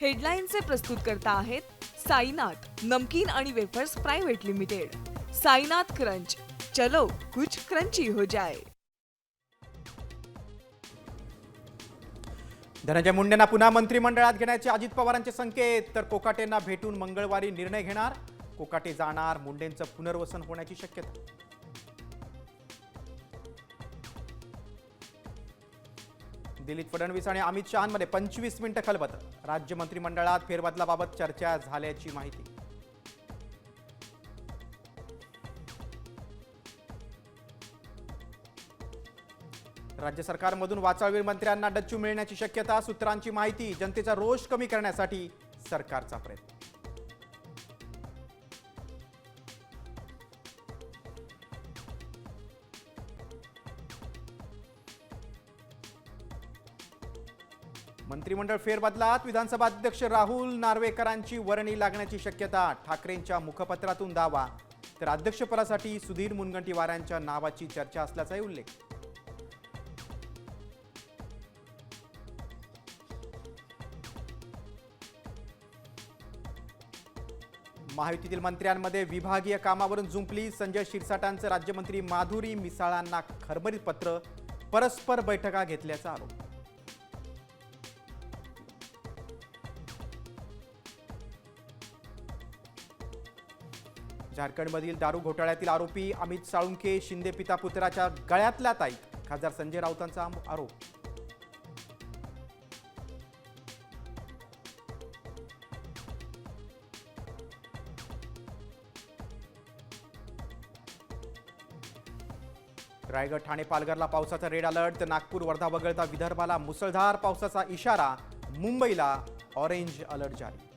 हेडलाईनचे प्रस्तुत करता आहेत साईनाथ नमकीन आणि wafers private limited. Sainath crunch, चलो कुछ क्रंची हो जाए। धनंजय मुंडेंना पुन्हा मंत्रिमंडळात घेण्याचे अजित पवारांचे संकेत, तर कोकाटेंना भेटून मंगळवारी निर्णय घेणार। कोकाटे जाणार, मुंडेंचं पुनर्वसन होण्याची शक्यता। दिल्लीत फडणवीस आणि अमित शहांमध्ये 25 मिनिटं खलबत। राज्य मंत्रिमंडळात फेरबदलाबाबत चर्चा झाल्याची माहिती। राज्य सरकारमधून वाचाळवीर मंत्र्यांना डच्चू मिळण्याची शक्यता। सूत्रांची माहिती, जनतेचा रोष कमी करण्यासाठी सरकारचा प्रयत्न। मंत्रिमंडळ फेरबदलात विधानसभा अध्यक्ष राहुल नार्वेकरांची वर्णी लागण्याची शक्यता। ठाकरेंच्या मुखपत्रातून दावा, तर अध्यक्षपदासाठी सुधीर मुनगंटीवारांच्या नावाची चर्चा असल्याचाही उल्लेख। महायुतीतील मंत्र्यांमध्ये विभागीय कामावरून जुंपली। संजय शिरसाटांचं राज्यमंत्री माधुरी मिसाळांना खरबरीत पत्र, परस्पर बैठका घेतल्याचा आरोप। झारखंडमधील दारू घोटाळ्यातील आरोपी अमित साळुंखे शिंदे पिता पुत्राच्या गळ्यातल्या ताईत, खासदार संजय राऊतांचा आरोप। रायगड ठाणे पालघरला पावसाचा रेड अलर्ट, तर नागपूर वर्धा वगळता विदर्भाला मुसळधार पावसाचा इशारा। मुंबईला ऑरेंज अलर्ट जारी।